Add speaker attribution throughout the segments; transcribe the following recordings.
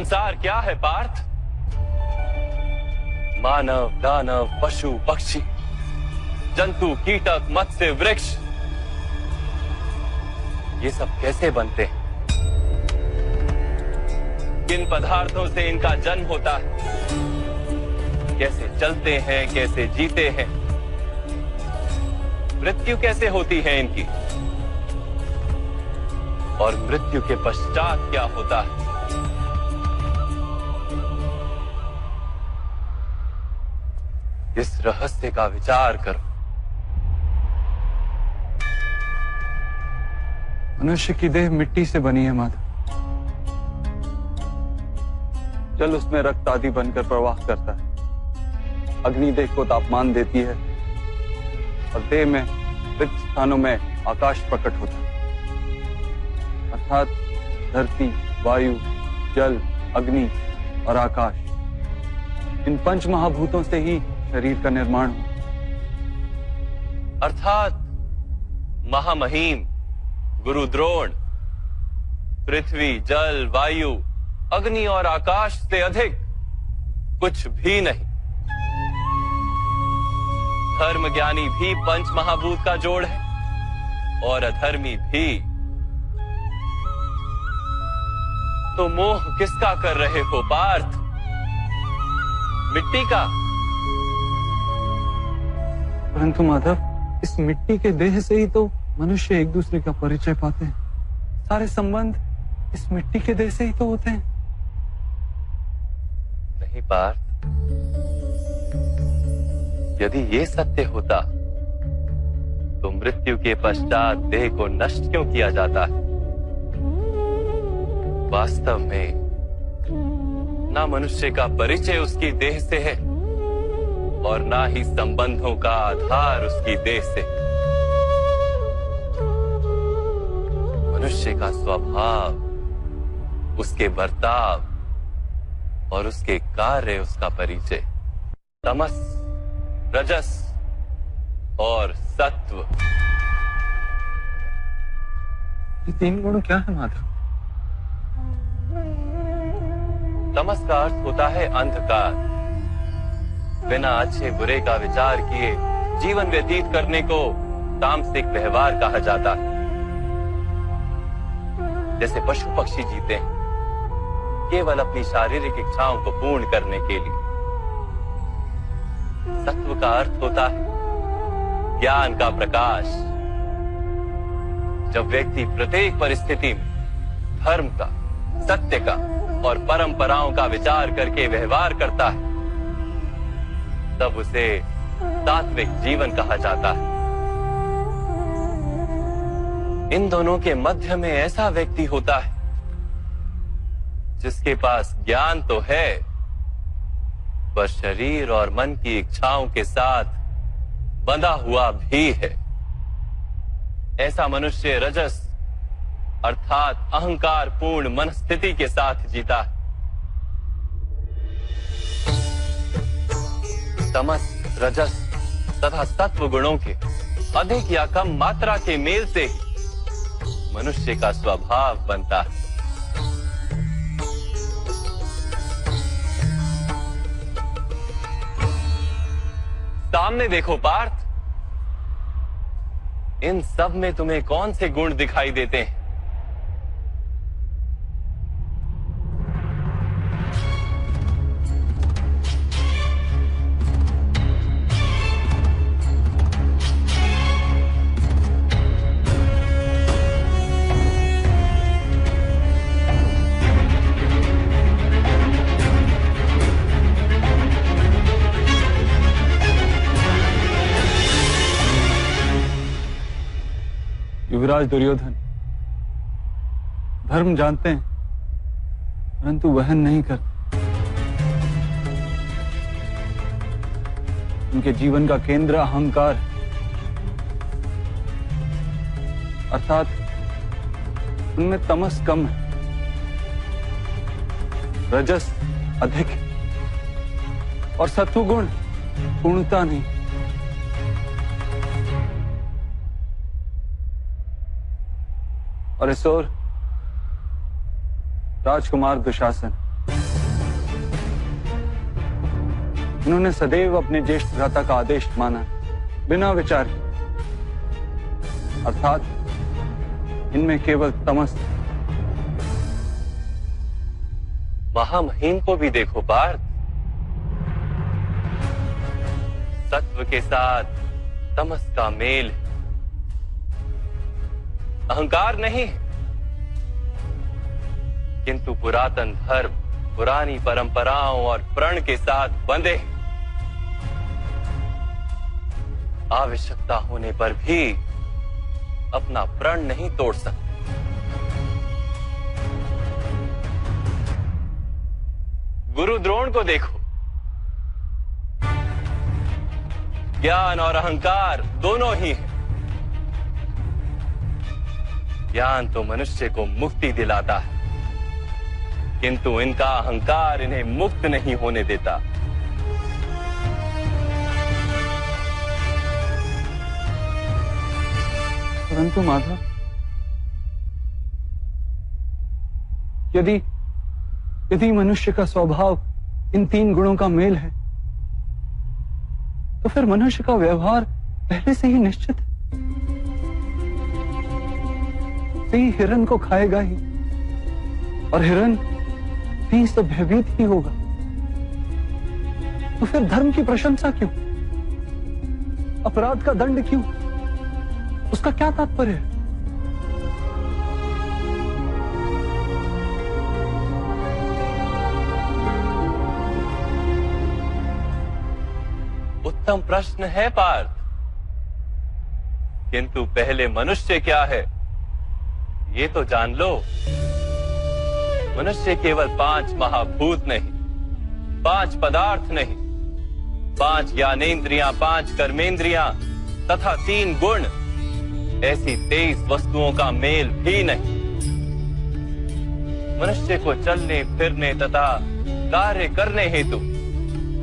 Speaker 1: संसार क्या है पार्थ? मानव, दानव, पशु, पक्षी, जंतु, कीटक, मत्स्य, वृक्ष, ये सब कैसे बनते हैं? किन पदार्थों से इनका जन्म होता है? कैसे चलते हैं, कैसे जीते हैं? मृत्यु कैसे होती है इनकी? और मृत्यु के पश्चात क्या होता है? इस रहस्य का विचार करो।
Speaker 2: मनुष्य की देह मिट्टी से बनी है माधव। जल उसमें रक्त आदि बनकर प्रवाह करता है। अग्नि देह को तापमान देती है और देह में रिक्त स्थानों में आकाश प्रकट होता है। अर्थात धरती, वायु, जल, अग्नि और आकाश, इन पंच महाभूतों से ही शरीर का निर्माण हो।
Speaker 1: अर्थात महामहिम गुरु द्रोण पृथ्वी, जल, वायु, अग्नि और आकाश से अधिक कुछ भी नहीं। धर्म ज्ञानी भी पंच महाभूत का जोड़ है और अधर्मी भी। तो मोह किसका कर रहे हो पार्थ? मिट्टी का?
Speaker 2: परंतु माधव, इस मिट्टी के देह से ही तो मनुष्य एक दूसरे का परिचय पाते हैं। सारे संबंध इस मिट्टी के देह से ही तो होते हैं।
Speaker 1: नहीं पार्थ, यदि ये सत्य होता तो मृत्यु के पश्चात देह को नष्ट क्यों किया जाता है? वास्तव में ना मनुष्य का परिचय उसकी देह से है और ना ही संबंधों का आधार उसकी देह से। मनुष्य का स्वभाव, उसके बर्ताव और उसके कार्य उसका परिचय। तमस, रजस और सत्व,
Speaker 2: ये तीन गुण क्या है माधव?
Speaker 1: तमस का अर्थ होता है अंधकार। बिना अच्छे बुरे का विचार किए जीवन व्यतीत करने को तामसिक व्यवहार कहा जाता है। जैसे पशु पक्षी जीते हैं केवल अपनी शारीरिक इच्छाओं को पूर्ण करने के लिए। सत्व का अर्थ होता है ज्ञान का प्रकाश। जब व्यक्ति प्रत्येक परिस्थिति में धर्म का, सत्य का और परंपराओं का विचार करके व्यवहार करता है, तब उसे सात्विक जीवन कहा जाता है। इन दोनों के मध्य में ऐसा व्यक्ति होता है जिसके पास ज्ञान तो है पर शरीर और मन की इच्छाओं के साथ बंधा हुआ भी है। ऐसा मनुष्य रजस अर्थात अहंकार पूर्ण मनस्थिति के साथ जीता है। तमस, रजस तथा सत्व गुणों के अधिक या कम मात्रा के मेल से ही मनुष्य का स्वभाव बनता है। सामने देखो पार्थ, इन सब में तुम्हें कौन से गुण दिखाई देते हैं?
Speaker 2: युवराज दुर्योधन धर्म जानते हैं परंतु वहन नहीं करते। उनके जीवन का केंद्र अहंकार है, अर्थात उनमें तमस कम है, रजस अधिक है और सत्वगुण पूर्णता नहीं। और इस ओर राजकुमार दुशासन उन्होंने सदैव अपने ज्येष्ठ भ्राता का आदेश माना, बिना विचार के। अर्थात इनमें केवल तमस।
Speaker 1: महामहिम को भी देखो पार्थ, सत्व के साथ तमस का मेल है। अहंकार नहीं, किंतु पुरातन धर्म, पुरानी परंपराओं और प्रण के साथ बंधे, आवश्यकता होने पर भी अपना प्रण नहीं तोड़ सकते। गुरु द्रोण को देखो, ज्ञान और अहंकार दोनों ही हैं। ज्ञान तो मनुष्य को मुक्ति दिलाता है, किंतु इनका अहंकार इन्हें मुक्त नहीं होने देता।
Speaker 2: परंतु माधव, यदि मनुष्य का स्वभाव इन तीन गुणों का मेल है, तो फिर मनुष्य का व्यवहार पहले से ही निश्चित है। सिंह हिरन को खाएगा ही, और हिरन सिंह से भयभीत ही होगा। तो फिर धर्म की प्रशंसा क्यों? अपराध का दंड क्यों? उसका क्या तात्पर्य है?
Speaker 1: उत्तम प्रश्न है पार्थ, किंतु पहले मनुष्य क्या है ये तो जान लो। मनुष्य केवल 5 महाभूत नहीं, 5 पदार्थ नहीं, 5 ज्ञानेंद्रियां, 5 कर्मेंद्रियां तथा 3 गुण, ऐसी 23 वस्तुओं का मेल भी नहीं। मनुष्य को चलने फिरने तथा कार्य करने हेतु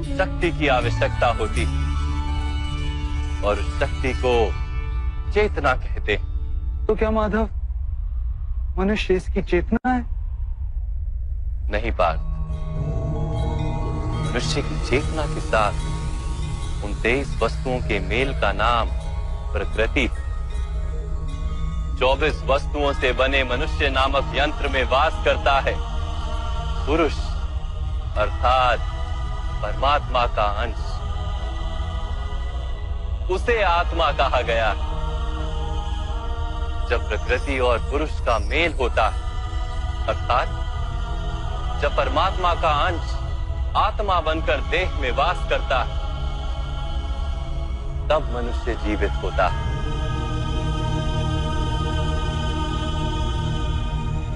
Speaker 1: शक्ति की आवश्यकता होती है, और उस शक्ति को चेतना कहते हैं।
Speaker 2: तो क्या माधव, मनुष्य इसकी चेतना है?
Speaker 1: नहीं पार्थ, मनुष्य की चेतना के साथ उन 23 वस्तुओं के मेल का नाम प्रकृति। 24 वस्तुओं से बने मनुष्य नामक यंत्र में वास करता है पुरुष, अर्थात परमात्मा का अंश। उसे आत्मा कहा गया है। जब प्रकृति और पुरुष का मेल होता है, अर्थात जब परमात्मा का अंश आत्मा बनकर देह में वास करता है, तब मनुष्य जीवित होता है।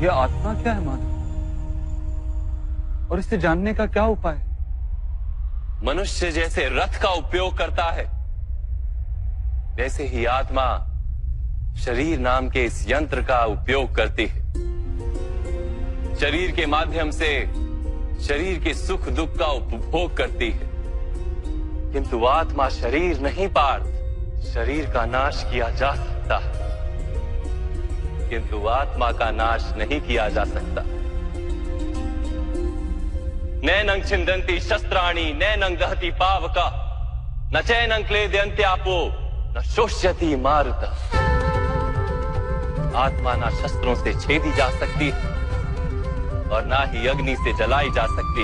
Speaker 2: यह आत्मा क्या है माधव, और इसे जानने का क्या उपाय है?
Speaker 1: मनुष्य जैसे रथ का उपयोग करता है, वैसे ही आत्मा शरीर नाम के इस यंत्र का उपयोग करती है। शरीर के माध्यम से शरीर के सुख दुख का उपभोग करती है, किंतु आत्मा शरीर नहीं पार्थ। शरीर का नाश किया जा सकता है, किंतु आत्मा का नाश नहीं किया जा सकता। नैनं छिन्दन्ति शस्त्राणि नैनं दहति पावका, न चैनं क्लेदयन्त्यापो न शोष्यति मारुता। आत्मा ना शस्त्रों से छेदी जा सकती और ना ही अग्नि से जलाई जा सकती।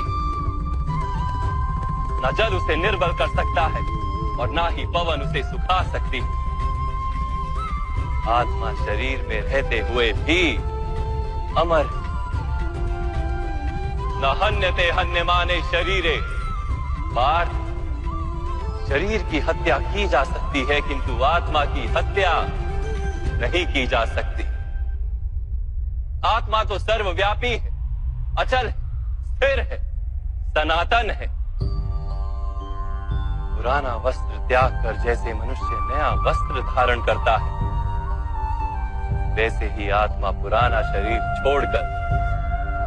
Speaker 1: न जल उसे निर्बल कर सकता है और ना ही पवन उसे सुखा सकती। आत्मा शरीर में रहते हुए भी अमर। न हन्यते हन्यमाने शरीरे। पार्थ, शरीर की हत्या की जा सकती है, किंतु आत्मा की हत्या नहीं की जा सकती। आत्मा तो सर्वव्यापी है, अचल है, स्थिर है, सनातन है। पुराना वस्त्र त्याग कर जैसे मनुष्य नया वस्त्र धारण करता है, वैसे ही आत्मा पुराना शरीर छोड़कर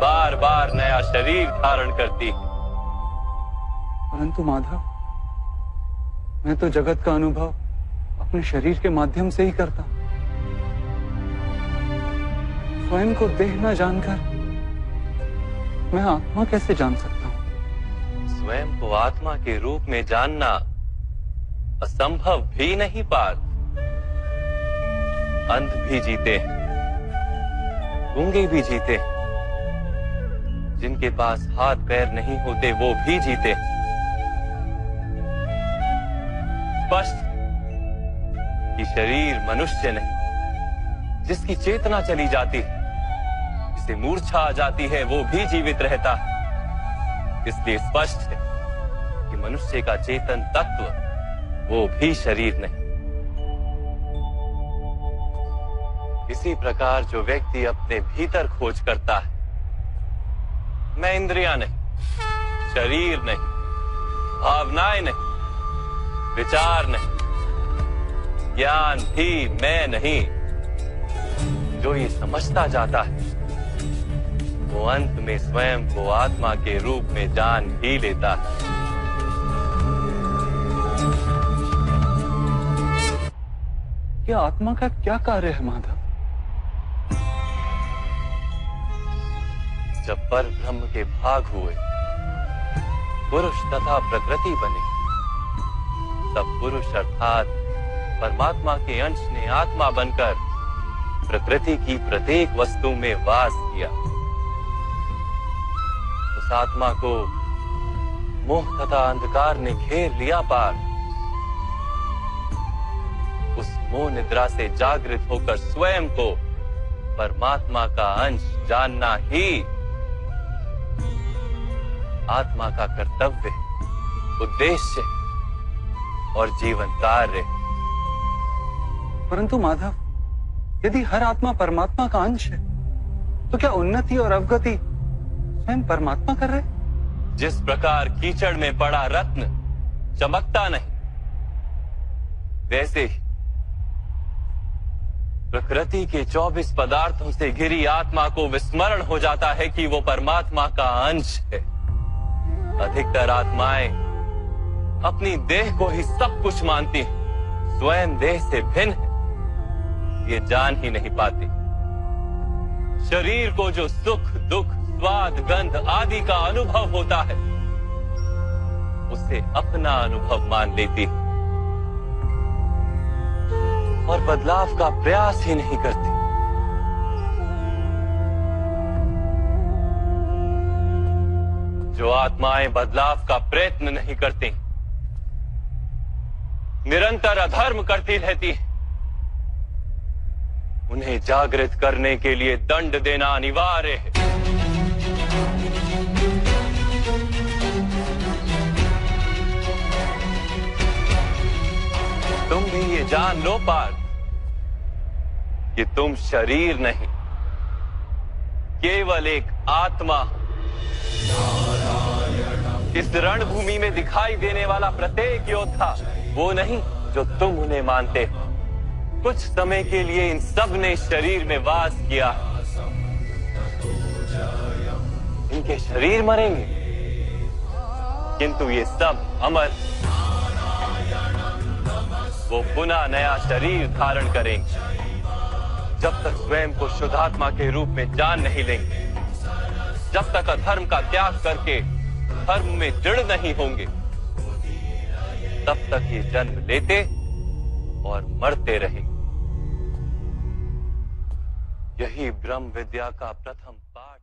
Speaker 1: बार बार नया शरीर धारण करती है।
Speaker 2: परंतु माधव, मैं तो जगत का अनुभव अपने शरीर के माध्यम से ही करता हूं। स्वयं को देह न जानकर मैं आत्मा कैसे जान सकता हूं?
Speaker 1: स्वयं को आत्मा के रूप में जानना असंभव भी नहीं पार्थ। अंध भी जीते हैं, गूंगे भी जीते हैं, जिनके पास हाथ पैर नहीं होते वो भी जीते हैं। स्पष्ट कि शरीर मनुष्य नहीं, जिसकी चेतना चली जाती है, जिसे मूर्छा आ जाती है, वो भी जीवित रहता है। इसलिए स्पष्ट है कि मनुष्य का चेतन तत्व वो भी शरीर नहीं। इसी प्रकार जो व्यक्ति अपने भीतर खोज करता है, मैं इंद्रियां नहीं, शरीर नहीं, भावनाएं नहीं, विचार नहीं, ज्ञान भी मैं नहीं, जो ये समझता जाता है वो अंत में स्वयं को आत्मा के रूप में जान ही लेता है।
Speaker 2: ये आत्मा का क्या कार्य है माधव?
Speaker 1: जब पर ब्रह्म के भाग हुए, पुरुष तथा प्रकृति बने, तब पुरुष अर्थात परमात्मा के अंश ने आत्मा बनकर प्रकृति की प्रत्येक वस्तु में वास किया। उस आत्मा को मोह तथा अंधकार ने घेर लिया पार। उस मोह निद्रा से जागृत होकर स्वयं को परमात्मा का अंश जानना ही आत्मा का कर्तव्य, उद्देश्य और जीवन कार्य।
Speaker 2: परंतु माधव, यदि हर आत्मा परमात्मा का अंश है, तो क्या उन्नति और अवगति स्वयं परमात्मा कर रहे?
Speaker 1: जिस प्रकार कीचड़ में पड़ा रत्न चमकता नहीं, वैसे ही प्रकृति के 24 पदार्थों से घिरी आत्मा को विस्मरण हो जाता है कि वो परमात्मा का अंश है। अधिकतर आत्माएं अपनी देह को ही सब कुछ मानती हैं, स्वयं देह से भिन्न है ये जान ही नहीं पाती। शरीर को जो सुख, दुख, स्वाद, गंध आदि का अनुभव होता है, उसे अपना अनुभव मान लेती है और बदलाव का प्रयास ही नहीं करती। जो आत्माएं बदलाव का प्रयत्न नहीं करती, निरंतर अधर्म करती रहती, उन्हें जागृत करने के लिए दंड देना अनिवार्य है। तुम भी ये जान लो पार्थ कि तुम शरीर नहीं, केवल एक आत्मा। इस रणभूमि में दिखाई देने वाला प्रत्येक योद्धा वो नहीं जो तुम उन्हें मानते हो। कुछ समय के लिए इन सब ने शरीर में वास किया, इनके शरीर मरेंगे, किंतु ये सब अमर, वो पुनः नया शरीर धारण करेंगे। जब तक स्वयं को शुद्धात्मा के रूप में जान नहीं लेंगे, जब तक अधर्म का त्याग करके धर्म में दृढ़ नहीं होंगे, तब तक ये जन्म लेते और मरते रहेंगे। यही ब्रह्म विद्या का प्रथम पाठ।